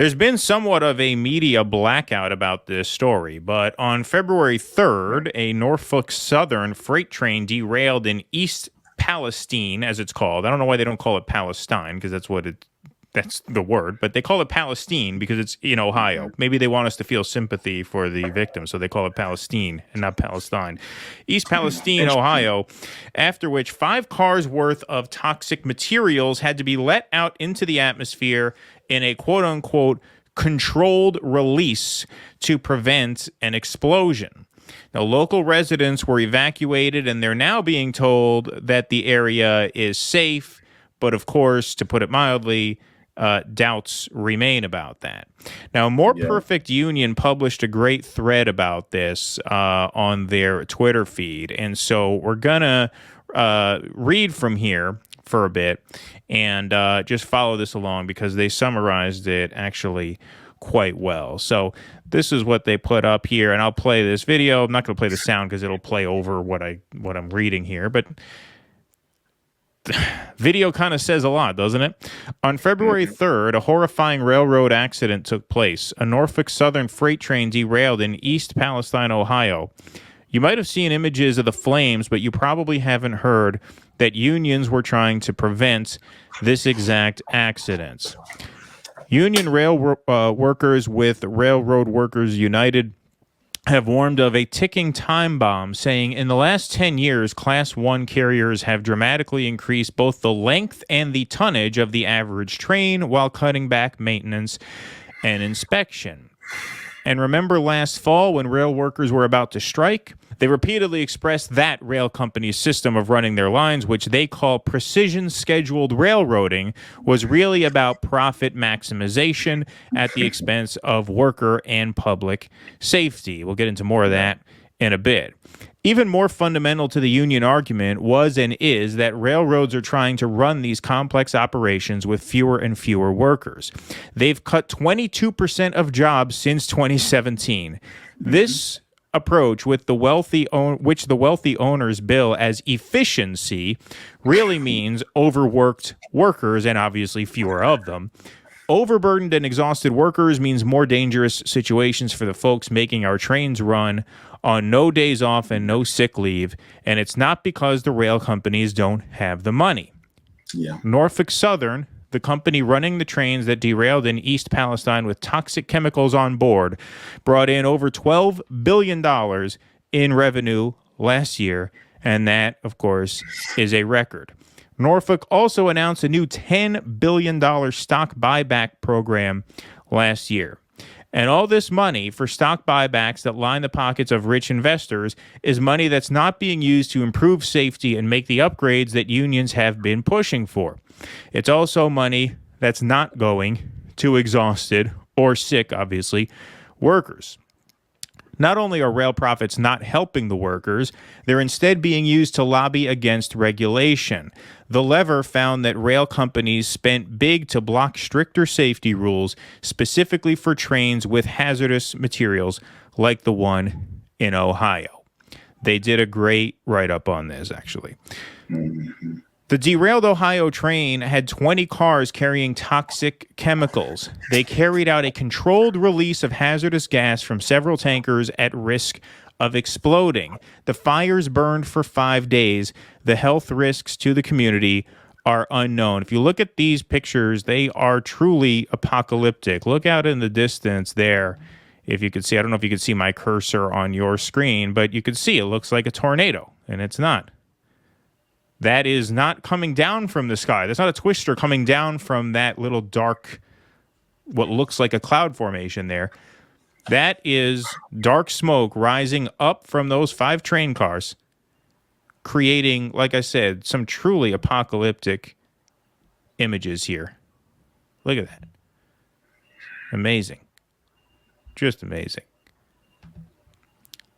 There's been somewhat of a media blackout about this story, but on February 3rd, a Norfolk Southern freight train derailed in East Palestine, as it's called. I don't know why they don't call it Palestine, because that's the word, but they call it Palestine because it's in Ohio. Maybe they want us to feel sympathy for the victims, so they call it Palestine and not Palestine. East Palestine, Ohio, after which 5 cars worth of toxic materials had to be let out into the atmosphere in a quote-unquote controlled release to prevent an explosion. Now, local residents were evacuated, and they're now being told that the area is safe, but of course, to put it mildly, doubts remain about that. Now, More Perfect Union published a great thread about this on their Twitter feed, and so we're going to read from here for a bit and just follow this along because they summarized it actually quite well. So this is what they put up here, and I'll play this video. I'm not going to play the sound because it'll play over what I'm reading here, but video kind of says a lot, doesn't it? On February 3rd, a horrifying railroad accident took place. A Norfolk Southern freight train derailed in East Palestine, Ohio. You might have seen images of the flames, but you probably haven't heard that unions were trying to prevent this exact accident. Union rail workers with Railroad Workers United have warned of a ticking time bomb, saying in the last 10 years, Class 1 carriers have dramatically increased both the length and the tonnage of the average train while cutting back maintenance and inspection. And remember last fall when rail workers were about to strike? They repeatedly expressed that rail company's system of running their lines, which they call precision scheduled railroading, was really about profit maximization at the expense of worker and public safety. We'll get into more of that in a bit. Even more fundamental to the union argument was and is that railroads are trying to run these complex operations with fewer and fewer workers. They've cut 22% of jobs since 2017. This approach with which the wealthy owners bill as efficiency really means overworked workers and obviously fewer of them. Overburdened and exhausted workers means more dangerous situations for the folks making our trains run on no days off and no sick leave, and it's not because the rail companies don't have the money. Norfolk Southern, the company running the trains that derailed in East Palestine with toxic chemicals on board, brought in over $12 billion in revenue last year, and that, of course, is a record. Norfolk also announced a new $10 billion stock buyback program last year. And all this money for stock buybacks that line the pockets of rich investors is money that's not being used to improve safety and make the upgrades that unions have been pushing for. It's also money that's not going to exhausted or sick, obviously, workers. Not only are rail profits not helping the workers, they're instead being used to lobby against regulation. The Lever found that rail companies spent big to block stricter safety rules, specifically for trains with hazardous materials like the one in Ohio. They did a great write-up on this, actually. The derailed Ohio train had 20 cars carrying toxic chemicals. They carried out a controlled release of hazardous gas from several tankers at risk of exploding. The fires burned for 5 days. The health risks to the community are unknown. If you look at these pictures, they are truly apocalyptic. Look out in the distance there. If you could see, I don't know if you could see my cursor on your screen, but you could see it looks like a tornado, and it's not. That is not coming down from the sky. That's not a twister coming down from that little dark, what looks like a cloud formation there. That is dark smoke rising up from those 5 train cars, creating, like I said, some truly apocalyptic images here. Look at that. Amazing. Just amazing.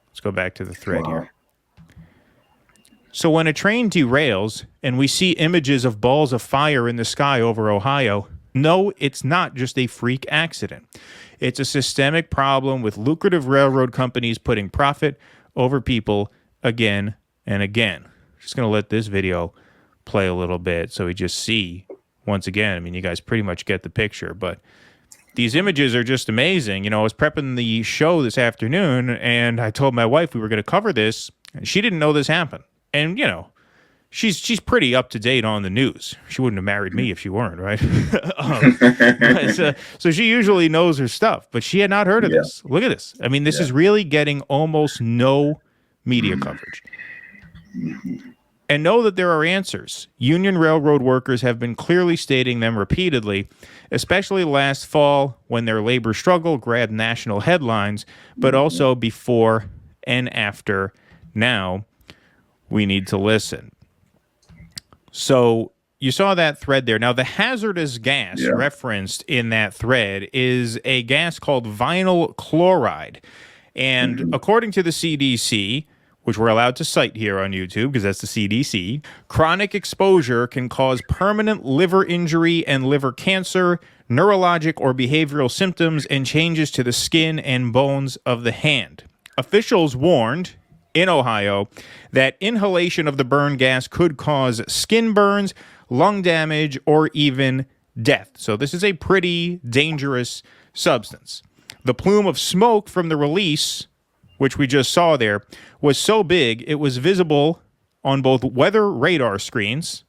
Let's go back to the thread here. So when a train derails and we see images of balls of fire in the sky over Ohio, no, it's not just a freak accident. It's a systemic problem with lucrative railroad companies putting profit over people again and again. Just going to let this video play a little bit so we just see, once again, I mean, you guys pretty much get the picture, but these images are just amazing. I was prepping the show this afternoon, and I told my wife we were going to cover this, and she didn't know this happened. And, she's pretty up to date on the news. She wouldn't have married me if she weren't, right? So she usually knows her stuff, but she had not heard of this. Look at this. I mean, this is really getting almost no media coverage. And know that there are answers. Union railroad workers have been clearly stating them repeatedly, especially last fall when their labor struggle grabbed national headlines, but also before and after now. We need to listen. So you saw that thread there. Now, the hazardous gas referenced in that thread is a gas called vinyl chloride. And according to the CDC, which we're allowed to cite here on YouTube because that's the CDC, chronic exposure can cause permanent liver injury and liver cancer, neurologic or behavioral symptoms, and changes to the skin and bones of the hand. Officials warned in Ohio that inhalation of the burn gas could cause skin burns, lung damage, or even death. So this is a pretty dangerous substance. The plume of smoke from the release, which we just saw there, was so big it was visible on both weather radar screens.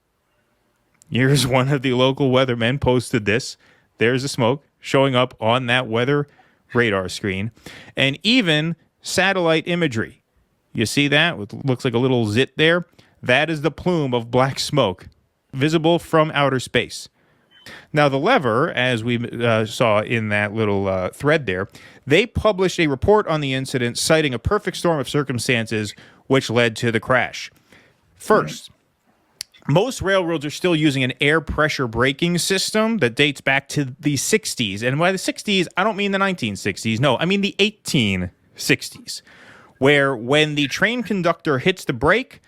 Here's one of the local weathermen posted this. There's the smoke showing up on that weather radar screen. And even satellite imagery. You see that? It looks like a little zit there. That is the plume of black smoke visible from outer space. Now, the Lever, as we saw in that little thread there, they published a report on the incident citing a perfect storm of circumstances which led to the crash. First, most railroads are still using an air pressure braking system that dates back to the 60s. And by the 60s, I don't mean the 1960s. No, I mean the 1860s. Where when the train conductor hits the brake,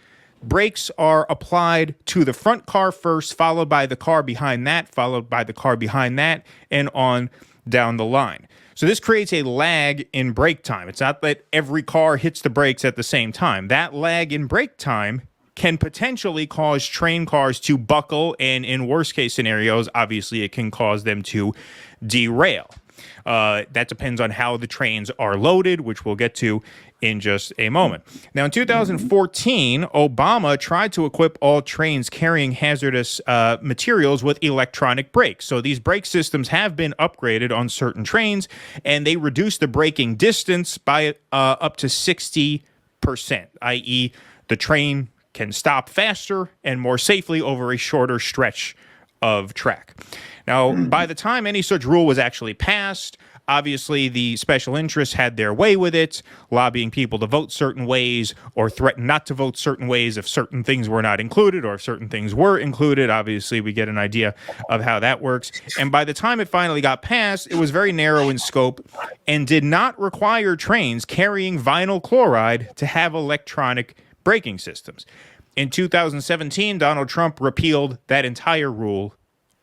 brakes are applied to the front car first, followed by the car behind that, followed by the car behind that, and on down the line. So this creates a lag in brake time. It's not that every car hits the brakes at the same time. That lag in brake time can potentially cause train cars to buckle, and in worst case scenarios, obviously it can cause them to derail. That depends on how the trains are loaded, which we'll get to in just a moment. Now, in 2014, Obama tried to equip all trains carrying hazardous materials with electronic brakes. So these brake systems have been upgraded on certain trains, and they reduce the braking distance by up to 60%, i.e. the train can stop faster and more safely over a shorter stretch of track. Now, by the time any such rule was actually passed, obviously the special interests had their way with it, lobbying people to vote certain ways or threaten not to vote certain ways if certain things were not included or if certain things were included. Obviously, we get an idea of how that works. And by the time it finally got passed, it was very narrow in scope and did not require trains carrying vinyl chloride to have electronic braking systems. In 2017, Donald Trump repealed that entire rule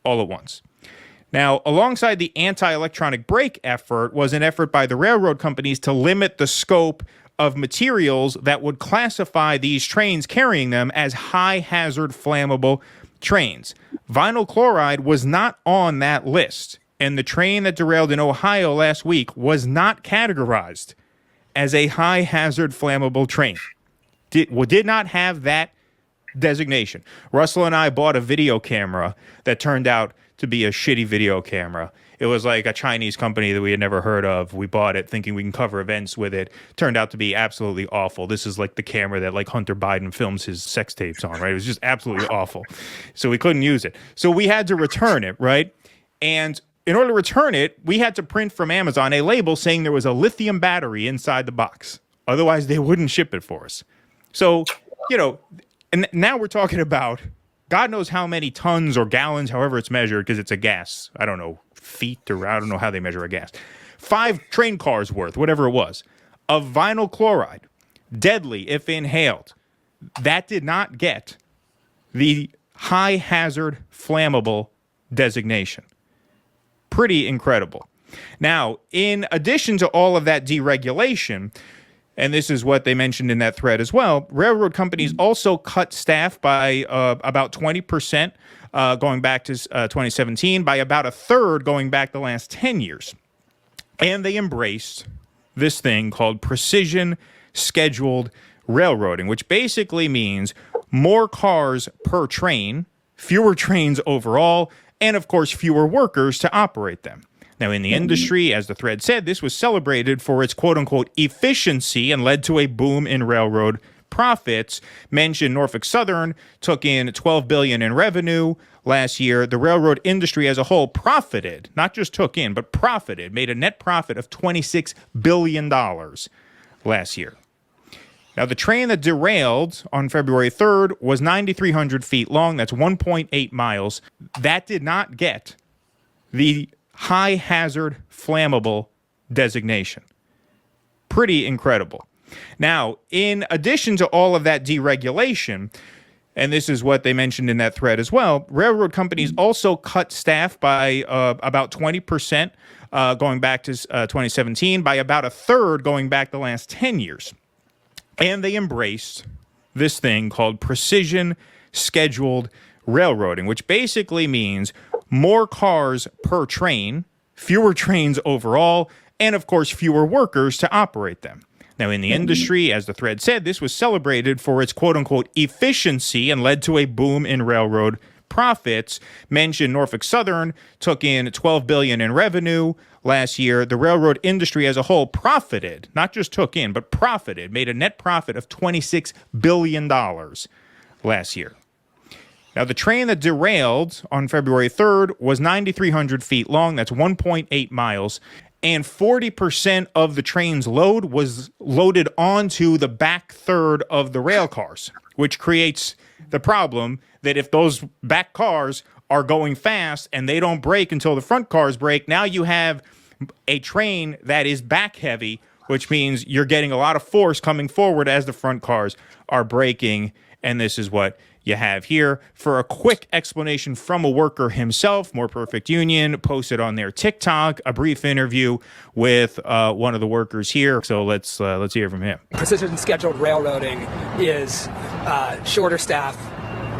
all at once. Now, alongside the anti-electronic brake effort was an effort by the railroad companies to limit the scope of materials that would classify these trains carrying them as high-hazard flammable trains. Vinyl chloride was not on that list, and the train that derailed in Ohio last week was not categorized as a high-hazard flammable train. Did not have that designation. Russell and I bought a video camera that turned out to be a shitty video camera. It was like a Chinese company that we had never heard of. We bought it thinking we can cover events with it. Turned out to be absolutely awful. This is like the camera that like Hunter Biden films his sex tapes on, right? It was just absolutely awful. So we couldn't use it. So we had to return it, right? And in order to return it, we had to print from Amazon a label saying there was a lithium battery inside the box. Otherwise, they wouldn't ship it for us. So, and now we're talking about God knows how many tons or gallons, however it's measured, because it's a gas. I don't know, feet, or I don't know how they measure a gas. 5 train cars worth, whatever it was, of vinyl chloride, deadly if inhaled. That did not get the high hazard flammable designation. Pretty incredible. Now, in addition to all of that deregulation, and this is what they mentioned in that thread as well, railroad companies also cut staff by about 20%. going back to 2017, by about a third going back the last 10 years. And they embraced this thing called precision scheduled railroading, which basically means more cars per train, fewer trains overall, and of course, fewer workers to operate them. Now, in the industry, as the thread said, this was celebrated for its quote-unquote efficiency and led to a boom in railroad profits. Mentioned Norfolk Southern took in $12 billion in revenue last year. The railroad industry as a whole profited, not just took in, but profited, made a net profit of $26 billion last year. Now, the train that derailed on February 3rd was 9,300 feet long. That's 1.8 miles. That did not get the high hazard flammable designation. Pretty incredible. Now, in addition to all of that deregulation, and this is what they mentioned in that thread as well, railroad companies also cut staff by about 20% going back to 2017, by about a third going back the last 10 years. And they embraced this thing called precision scheduled railroading, which basically means more cars per train, fewer trains overall, and of course, fewer workers to operate them. Now, in the industry, as the thread said, this was celebrated for its quote-unquote efficiency and led to a boom in railroad profits. Mentioned Norfolk Southern took in $12 billion in revenue last year. The railroad industry as a whole profited, not just took in, but profited, made a net profit of $26 billion last year. Now, the train that derailed on February 3rd was 9,300 feet long. That's 1.8 miles. And 40% of the train's load was loaded onto the back third of the rail cars, which creates the problem that if those back cars are going fast and they don't brake until the front cars brake, now you have a train that is back heavy, which means you're getting a lot of force coming forward as the front cars are braking. And this is what you have here. For a quick explanation from a worker himself, More Perfect Union posted on their TikTok a brief interview with one of the workers here. So let's hear from him. Precision scheduled railroading is shorter staff,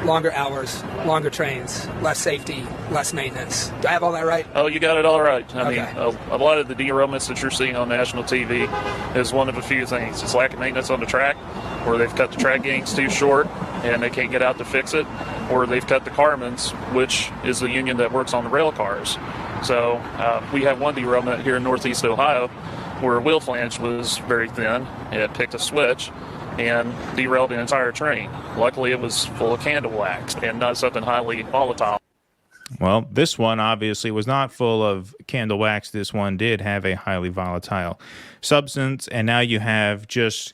longer hours, longer trains, less safety, less maintenance. Do I have all that right? Oh, you got it all right. I Okay. mean, a lot of the derailments that you're seeing on national TV is one of a few things. It's lack of maintenance on the track, or they've cut the track gangs too short and they can't get out to fix it, or they've cut the carmans, which is the union that works on the rail cars. So we have one derailment here in Northeast Ohio where a wheel flange was very thin. It picked a switch and derailed the entire train. Luckily, it was full of candle wax and not something highly volatile. Well, this one obviously was not full of candle wax. This one did have a highly volatile substance. And now you have just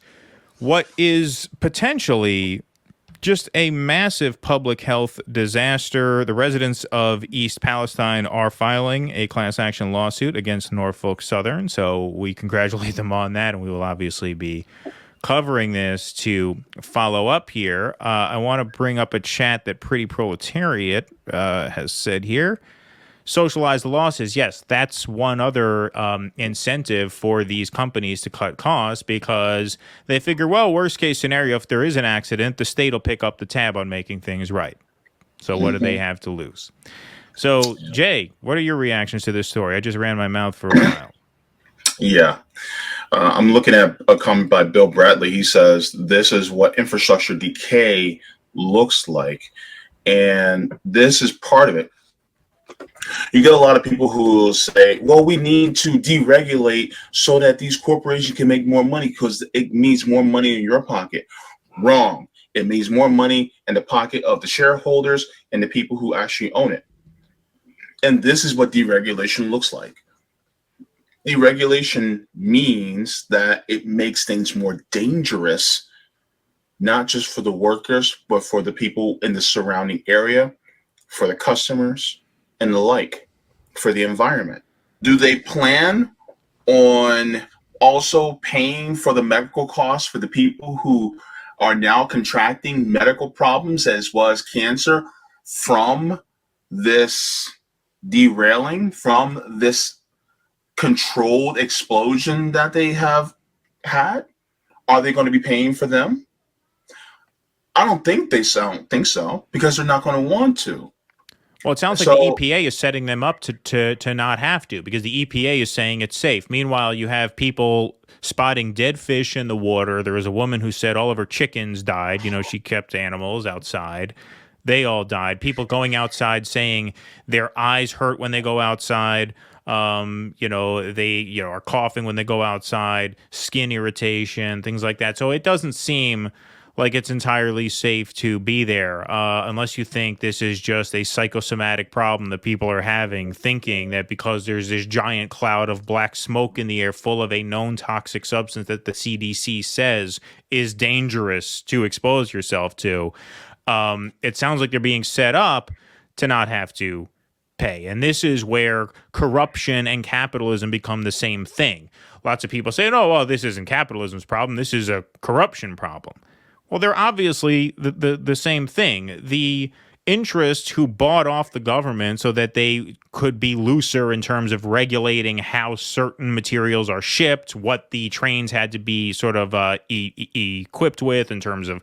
what is potentially just a massive public health disaster. The residents of East Palestine are filing a class action lawsuit against Norfolk Southern. So we congratulate them on that. And we will obviously be covering this to follow up here. I want to bring up a chat that Pretty Proletariat has said here. Socialize the losses. Yes, that's one other incentive for these companies to cut costs, because they figure, well, worst case scenario, if there is an accident, the state will pick up the tab on making things right. So what do they have to lose? So, Jay, what are your reactions to this story? I just ran my mouth for a while. Yeah. I'm looking at a comment by Bill Bradley. He says, this is what infrastructure decay looks like. And this is part of it. You get a lot of people who will say, well, we need to deregulate so that these corporations can make more money because it means more money in your pocket. Wrong. It means more money in the pocket of the shareholders and the people who actually own it. And this is what deregulation looks like. Deregulation means that it makes things more dangerous, not just for the workers, but for the people in the surrounding area, for the customers, and the like, for the environment. Do they plan on also paying for the medical costs for the people who are now contracting medical problems as well as cancer from this derailing, from this controlled explosion that they have had? Are they going to be paying for them? I don't think so, because they're not going to want to. Well, it sounds like the So EPA is setting them up to not have to, because the EPA is saying it's safe. Meanwhile, you have people spotting dead fish in the water. There was a woman who said all of her chickens died. You know, she kept animals outside. They all died. People going outside saying their eyes hurt when they go outside. They are coughing when they go outside, skin irritation, things like that. So it doesn't seem like it's entirely safe to be there, unless you think this is just a psychosomatic problem that people are having, thinking that because there's this giant cloud of black smoke in the air full of a known toxic substance that the CDC says is dangerous to expose yourself to. It sounds like they're being set up to not have to pay. And this is where corruption and capitalism become the same thing. Lots of people say, oh, well, this isn't capitalism's problem. This is a corruption problem. Well, they're obviously the same thing. The interests who bought off the government so that they could be looser in terms of regulating how certain materials are shipped, what the trains had to be sort of equipped with in terms of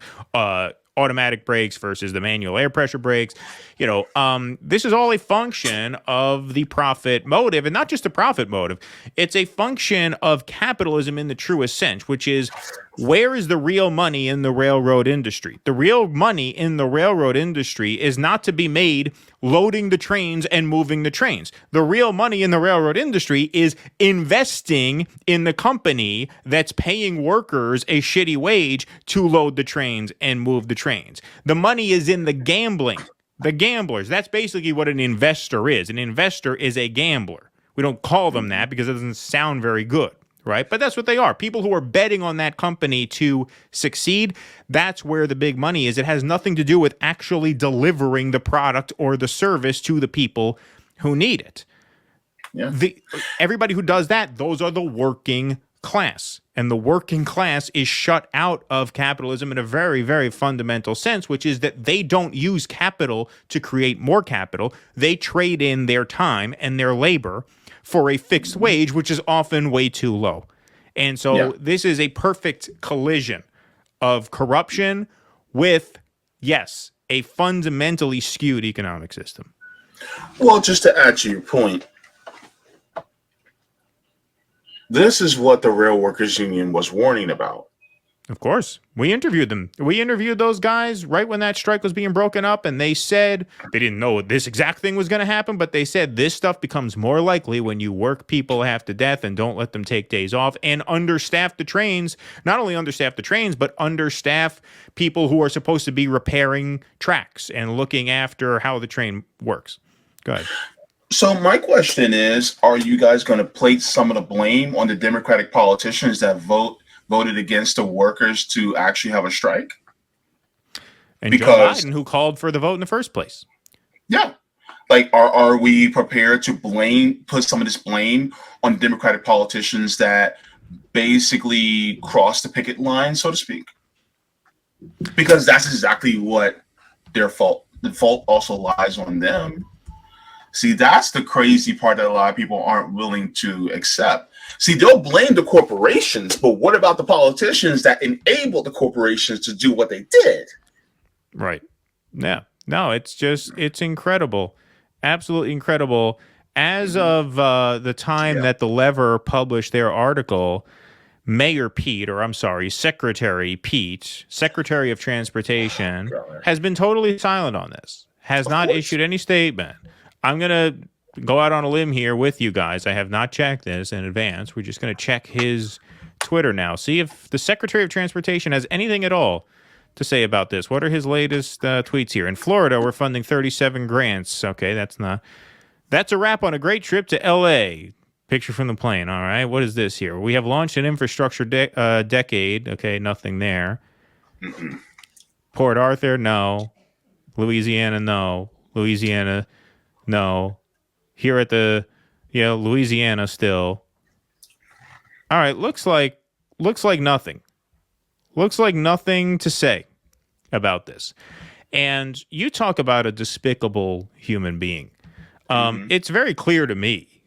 automatic brakes versus the manual air pressure brakes. This is all a function of the profit motive, and not just a profit motive. It's a function of capitalism in the truest sense, which is, where is the real money in the railroad industry? The real money in the railroad industry is not to be made loading the trains and moving the trains. The real money in the railroad industry is investing in the company that's paying workers a shitty wage to load the trains and move the trains. The money is in the gambling. The gamblers. That's basically what an investor is. An investor is a gambler. We don't call them that because it doesn't sound very good, right? But that's what they are. People who are betting on that company to succeed, that's where the big money is. It has nothing to do with actually delivering the product or the service to the people who need it. yeah. Everybody who does that, those are the working class. And the working class is shut out of capitalism in a very, very fundamental sense, which is that they don't use capital to create more capital. They trade in their time and their labor for a fixed wage, which is often way too low. And so this is a perfect collision of corruption with, yes, a fundamentally skewed economic system. Well, just to add to your point, this is what the Rail Workers Union was warning about. Of course. We interviewed them. We interviewed those guys right when that strike was being broken up, and they said they didn't know this exact thing was going to happen, but they said this stuff becomes more likely when you work people half to death and don't let them take days off and understaff the trains. Not only understaff the trains, but understaff people who are supposed to be repairing tracks and looking after how the train works. Go ahead. So my question is, are you guys going to place some of the blame on the Democratic politicians that voted against the workers to actually have a strike? And because Joe Biden, who called for the vote in the first place. Yeah. Like, are we prepared to put some of this blame on Democratic politicians that basically crossed the picket line, so to speak? Because that's exactly what their fault. The fault also lies on them. See, that's the crazy part that a lot of people aren't willing to accept. See, they'll blame the corporations, but what about the politicians that enabled the corporations to do what they did? Right. Yeah. No, it's incredible. Absolutely incredible. As of the time that The Lever published their article, Secretary Pete, Secretary of Transportation, has been totally silent on this, has not issued any statement. I'm going to go out on a limb here with you guys. I have not checked this in advance. We're just going to check his Twitter now. See if the Secretary of Transportation has anything at all to say about this. What are his latest tweets here? In Florida, we're funding 37 grants. Okay, that's a wrap on a great trip to L.A. Picture from the plane. All right, what is this here? We have launched an infrastructure decade. Okay, nothing there. Port Arthur, no. Louisiana, no. Louisiana, no. Here at the Louisiana still. All right, looks like nothing. Looks like nothing to say about this. And you talk about a despicable human being. It's very clear to me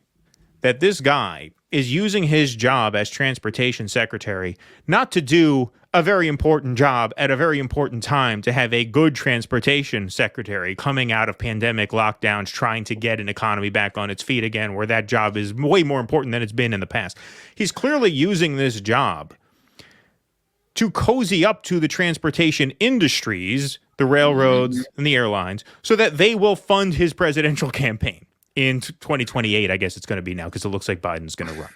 that this guy is using his job as transportation secretary not to do a very important job at a very important time to have a good transportation secretary coming out of pandemic lockdowns, trying to get an economy back on its feet again, where that job is way more important than it's been in the past. He's clearly using this job to cozy up to the transportation industries, the railroads and the airlines, so that they will fund his presidential campaign in 2028, I guess it's going to be now, because it looks like Biden's going to run.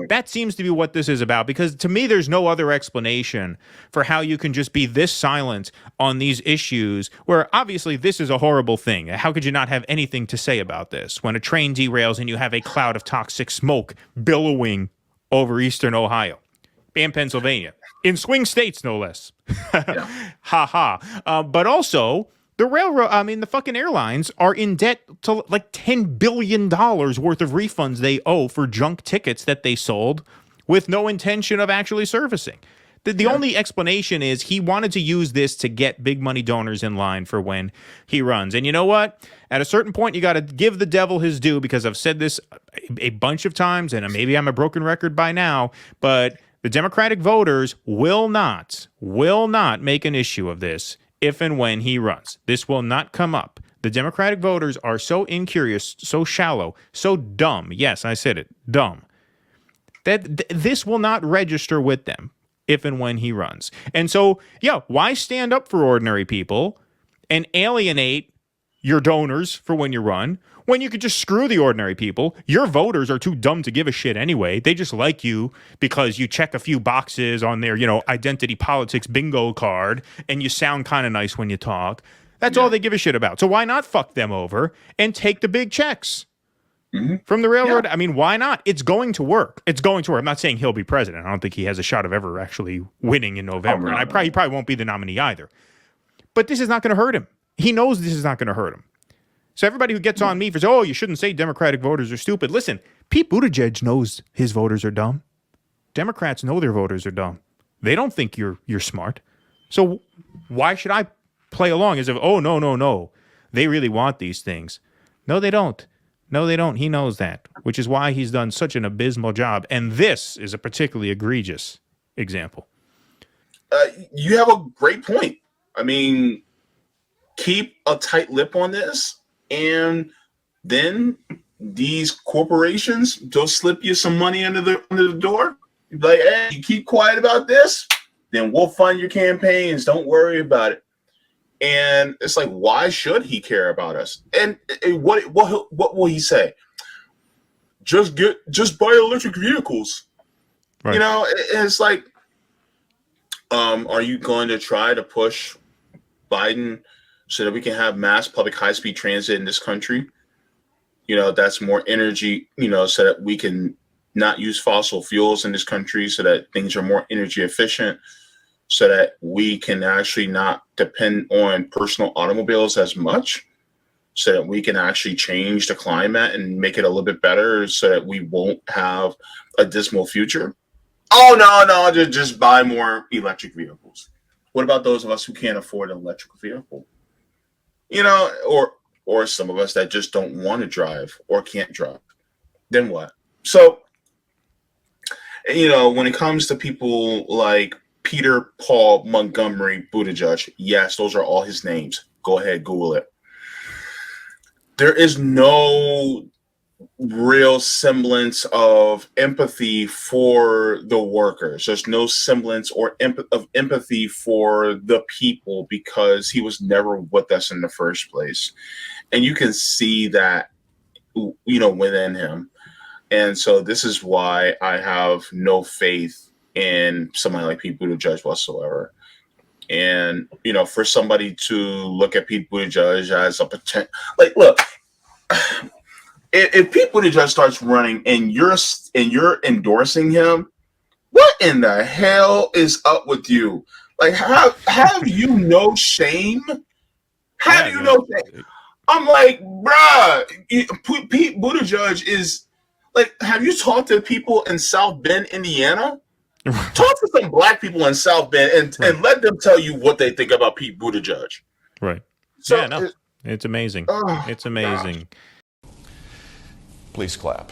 That seems to be what this is about, because to me, there's no other explanation for how you can just be this silent on these issues, where obviously this is a horrible thing. How could you not have anything to say about this when a train derails and you have a cloud of toxic smoke billowing over eastern Ohio and Pennsylvania, in swing states, no less? Ha ha. But also, the fucking airlines are in debt to like $10 billion worth of refunds they owe for junk tickets that they sold with no intention of actually servicing. The only explanation is he wanted to use this to get big money donors in line for when he runs. And you know what? At a certain point, you got to give the devil his due, because I've said this a bunch of times, and maybe I'm a broken record by now, but the Democratic voters will not make an issue of this if and when he runs. This will not come up. The Democratic voters are so incurious, so shallow, so dumb. Yes, I said it, dumb. That this will not register with them if and when he runs. And so, yeah, why stand up for ordinary people and alienate your donors for when you run, when you could just screw the ordinary people? Your voters are too dumb to give a shit anyway. They just like you because you check a few boxes on their, identity politics bingo card, and you sound kind of nice when you talk. That's all they give a shit about. So why not fuck them over and take the big checks from the railroad? Yeah. I mean, why not? It's going to work. It's going to work. I'm not saying he'll be president. I don't think he has a shot of ever actually winning in November. And he probably won't be the nominee either. But this is not going to hurt him. He knows this is not going to hurt him. So everybody who gets on me for, you shouldn't say Democratic voters are stupid. Listen, Pete Buttigieg knows his voters are dumb. Democrats know their voters are dumb. They don't think you're smart. So why should I play along as if, no, they really want these things? No, they don't. No, they don't. He knows that, which is why he's done such an abysmal job. And this is a particularly egregious example. You have a great point. I mean, keep a tight lip on this. And then these corporations, they'll slip you some money under the door. You'll be like, hey, you keep quiet about this, then we'll fund your campaigns. Don't worry about it. And it's like, why should he care about us? And what will he say? Just buy electric vehicles. Right. It's like, are you going to try to push Biden so that we can have mass public high-speed transit in this country? That's more energy, so that we can not use fossil fuels in this country, so that things are more energy efficient, so that we can actually not depend on personal automobiles as much, so that we can actually change the climate and make it a little bit better, so that we won't have a dismal future. Oh, no, just buy more electric vehicles. What about those of us who can't afford an electric vehicle? Or some of us that just don't want to drive or can't drive. Then what? So, when it comes to people like Peter Paul Montgomery Buttigieg, yes, those are all his names. Go ahead, Google it. There is no real semblance of empathy for the workers. There's no semblance of empathy for the people, because he was never with us in the first place. And you can see that, within him. And so this is why I have no faith in somebody like Pete Buttigieg whatsoever. And, for somebody to look at Pete Buttigieg as a potential, look, if Pete Buttigieg starts running and you're endorsing him, what in the hell is up with you? Like, have you no shame? Have you no shame? I'm like, bruh, Pete Buttigieg is like, have you talked to people in South Bend, Indiana? Talk to some black people in South Bend and let them tell you what they think about Pete Buttigieg. Right. So it's amazing. It's amazing. Please clap.